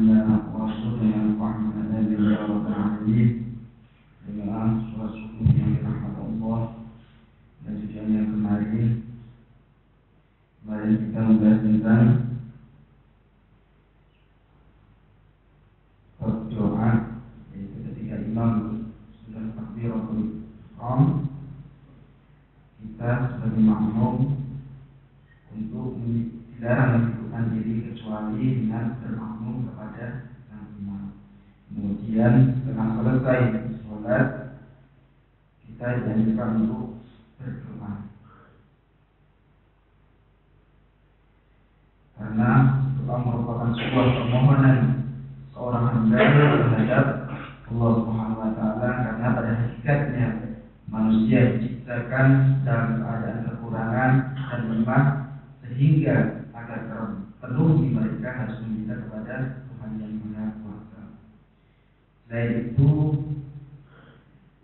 الله ورسوله محمد رب العالمين dengan surat subuh yang dirahmati Allah dan tujuannya kemarin kita membahas tentang berdoa, yaitu ketika imam sudah takbiratul ihram, kita sebagai makmum untuk dilarang mendudukkan diri kecuali dengan bermakmum kepada sang imam. Kemudian setelah selesai sholat, kita dianjurkan untuk berdoa, karena doa merupakan sebuah permohonan seorang hamba terhadap Allah Subhanahu wa Ta'ala, karena pada hakikatnya manusia diciptakan dalam keadaan kekurangan dan lemah, sehingga agar terpenuhi mereka harus meminta kepada Tuhan yang Maha Kuasa. Selain itu,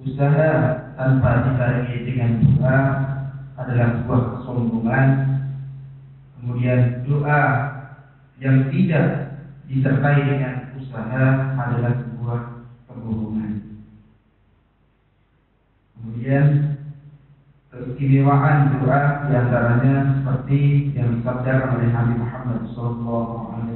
usaha tanpa dibarengi dengan doa adalah sebuah kesombongan. Kemudian doa yang tidak disertai dengan usaha adalah sebuah kebohongan. Kemudian keistimewaan doa diantaranya seperti yang disabdakan oleh Nabi Muhammad SAW,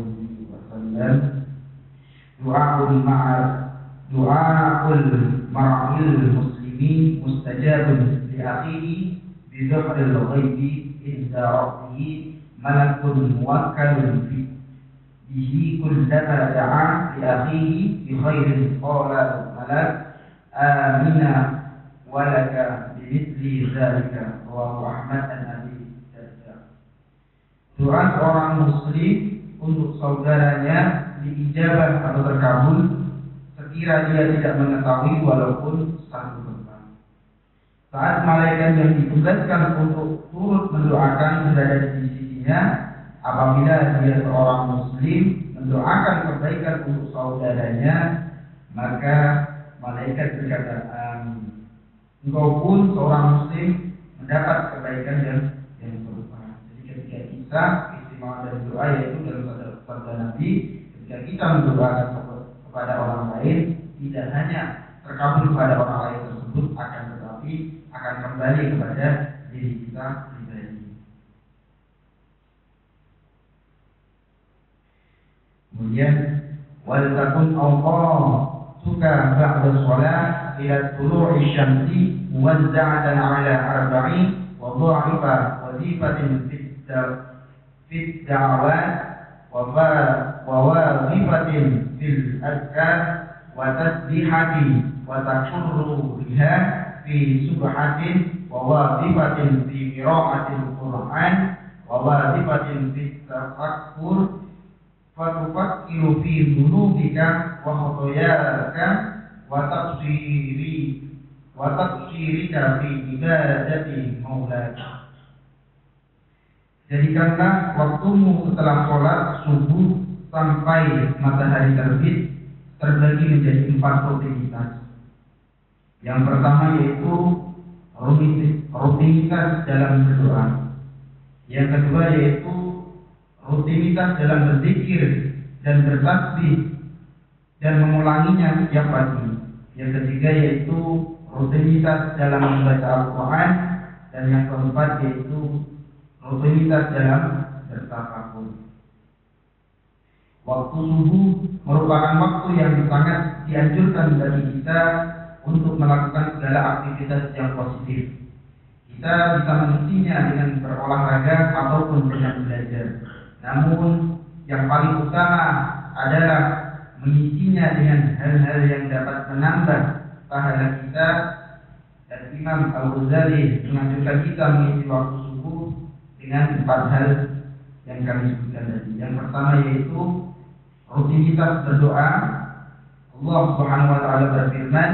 doaul mar'il muslimin mustajabun li akhihi bi dhahril ghaibi inda rabbih malakun muwakkalun bihi kullama da'a li akhihi bi khairin qala malak amina walaka bimithli dzalika rawahu Ahmad an Abi Darda. Doa seorang muslim untuk saudaranya diijabah atau terkabul sekira dia tidak mengetahui walaupun satu tempat. Saat malaikat yang ditugaskan untuk turut mendoakan berada di sisinya, apabila dia seorang muslim mendoakan kebaikan untuk saudaranya, maka malaikat berkata amin. Engkau pun seorang muslim mendapat kebaikan yang serupa. Jadi ketika kita istimewa dari doa, yaitu dalam sabda Nabi, ketika kita mendoakan kepada orang lain, tidak hanya terkabul kepada orang lain tersebut, akan tetapi akan kembali kepada diri kita pribadi. Kemudian wal takun awqatuka ba'da shalah ila tulu'i syamsi muwazza'atan 'ala arba'in wa dha'ifa wazifatin fit da'awat wa wazifatin fil azkar wa tasbihati wa tashurru biha fi subhatin wa wazifatin fi qira'atil Qur'an wa wazifatin fi tafakkur fa tufakkiru fi dhunubika wa khatayaka wa taqsirika fi ibadati maulaka. Jadikanlah waktumu setelah sholat subuh sampai matahari terbit terbagi menjadi 4 rutinitas. Yang pertama yaitu rutinitas dalam berdoa. Yang kedua yaitu rutinitas dalam berzikir dan bertasbih dan mengulanginya setiap pagi. Yang ketiga yaitu rutinitas dalam membaca Al-Quran, dan yang keempat yaitu rutinitas dalam bertafakur. Waktu subuh merupakan waktu yang sangat dianjurkan bagi kita untuk melakukan segala aktivitas yang positif. Kita bisa mengisinya dengan berolahraga ataupun dengan belajar. Namun yang paling utama adalah mengisinya dengan hal-hal yang dapat menambah pahala kita. Dan Imam Al-Ghazali menganjurkan kita mengisi waktu subuh dengan 4 hal yang kami sebutkan tadi. Yang pertama yaitu rutinitas berdoa. Allah Subhanahu wa Ta'ala berfirman,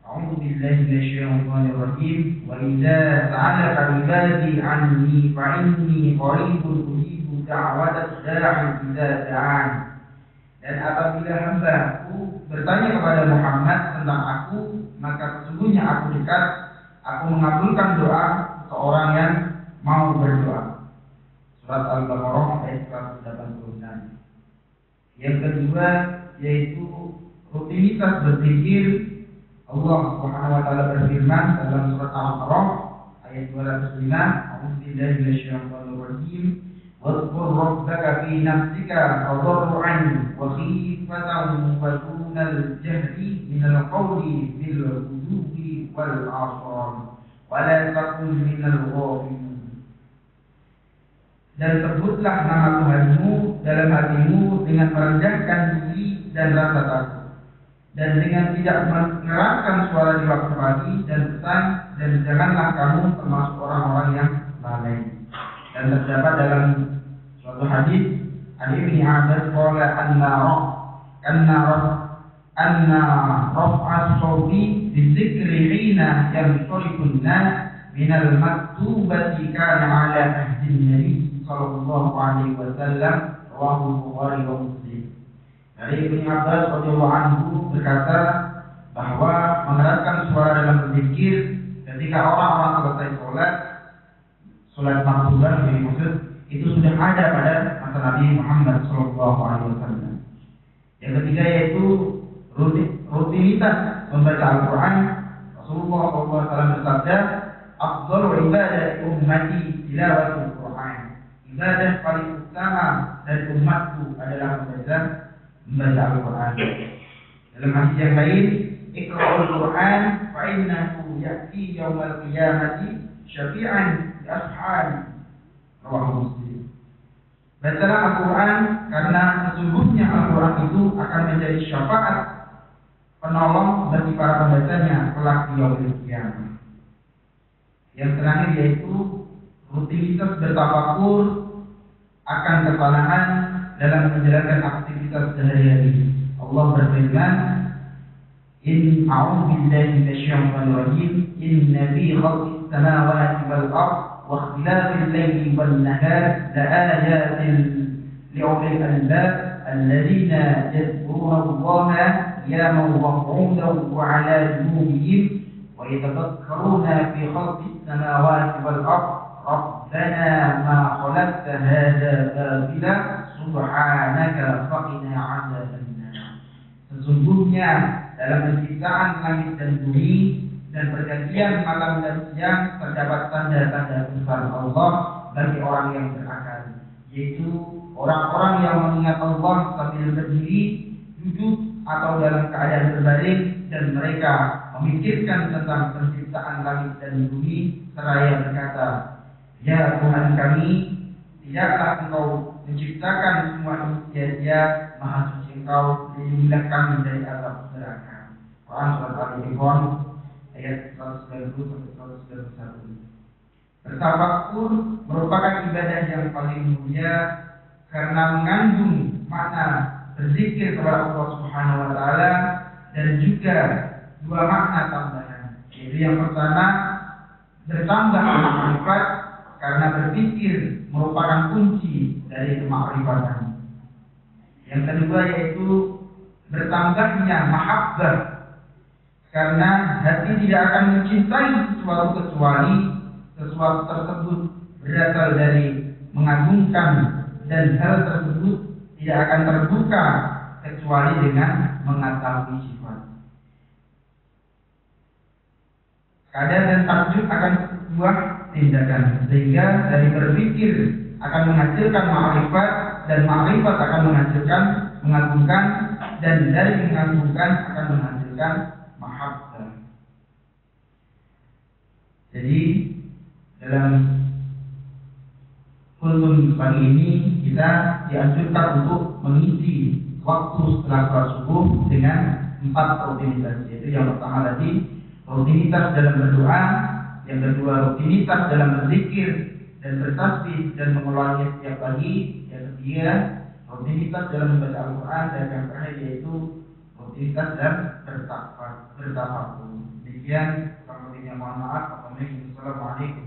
A'udzu billahi minasyaitonir rajim, wa idza sa'alaka 'ibadi 'anni fa inni qaribun ujibu da'watad da'i idza da'an. Dan apabila hamba-Ku bertanya kepada Muhammad tentang Aku, maka sesungguhnya Aku dekat, Aku mengabulkan doa seorang yang mau berdoa. Surat Al-Baqarah ayat 186. Yang kedua yaitu rutinitas berzikir. Allah Subhanahu wa taala berfirman dalam surat Al-A'raf ayat 205, A'udzubillahi minasyaitonir rajim. Wadhkur rabbaka fi nafsika tadarruan wa khifatan wa dunal jahri minal qawli bil ghudwi wal 'ashar wa la takun minal ghafilin. Dan sebutlah nama Tuhanmu dalam hatimu dengan merendahkan diri dan rasa takut, dan dengan tidak mengeraskan suara di waktu pagi dan petang, dan janganlah kamu termasuk orang-orang yang lalai. Dan terdapat dalam suatu hadis Ali bin Abbas qala anna raf'a sawti bi dzikri hina yamshurifun nas min al-maktubati kana ala ahdi Nabi sallallahu alaihi wasallam, rawahu Bukhari wa Muslim. Dari Ibnu Abbas radhiyallahu anhu berkata bahwa mengeraskan suara dalam berzikir ketika orang-orang selesai sholat maktubah yang dimaksud itu sudah ada pada masa Nabi Muhammad sallallahu alaihi wasallam. Yang ketiga yaitu rutinitas membaca Al-Quran. Rasulullah sallallahu alaihi wasallam bersabda, "Afdhalu ibadati ummati tilawatul Quran." Ibadah paling utama dari umatku adalah membaca Al-Quran. Dalam hadis yang lain, "Iqra'ul Quran fa innahu ya'ti yaumal qiyamati syafi'an li ashabi." Rawahu Muslim. Bacalah Al-Quran karena sesungguhnya Al-Quran itu akan menjadi syafaat penolong bagi para pembacanya kelak di yaumil qiyamah. Yang terakhir yaitu rutinitas bertafakur akan kesalahan dalam menjalankan aktivitas sehari-hari. Allah berfirman, "In a'udzu billahi minasyaitonir rajim, inna fi khalqis samawati wal ardh wa ikhtilafil laili wan nahar laayatin li'ulil albab alladziina yadhkuruna Allaha qiyaman wa qu'udan wa 'ala junubihim wa yatafakkaruna fi khalqis samawati wal ardh rabbana ma khalaqta hadza batila subhanaka faqina 'adzabannar." Sesungguhnya dalam penciptaan langit dan bumi dan pergantian malam dan siang terdapat tanda-tanda besar Allah bagi orang yang berakal, yaitu orang-orang yang mengingat Allah sambil berdiri, duduk atau dalam keadaan berbaring, dan mereka memikirkan tentang penciptaan langit dan bumi seraya berkata, "Ya Tuhan kami, tidaklah Engkau menciptakan semua ini sia-sia, Maha Suci Engkau, lindungilah kami dari azab neraka." Quran surat Al-Imran ayat 190-191. Bertafakur merupakan ibadah yang paling mulia karena mengandung makna berzikir kepada Allah Subhanahu wa taala dan juga dua makna tambahan. Yaitu yang pertama, bertambah makrifat karena berzikir merupakan kunci dari kemakrifatan. Yang kedua yaitu bertambahnya mahabbah karena hati tidak akan mencintai sesuatu kecuali sesuatu tersebut berasal dari mengagungkan, dan hal tersebut tidak akan terbuka kecuali dengan mengetahui sifat. Kadar dan takjub akan sebuah tindakan, sehingga dari berpikir akan menghasilkan ma'rifat, dan ma'rifat akan menghasilkan mengagungkan, dan dari mengagungkan akan menghasilkan mahabbah. Jadi dalam kultum pagi ini kita dianjurkan untuk mengisi waktu setelah sholat subuh dengan 4 rutinitas, yaitu yang pertama tadi rutinitas dalam berdoa, yang kedua rutinitas dalam berzikir dan bertasbih dan mengeluarkannya setiap pagi, yang ketiga rutinitas dalam membaca Al-Quran, dan yang terakhir yaitu rutinitas dan bertafakur. Demikian, kurang lebihnya mohon maaf. Assalamualaikum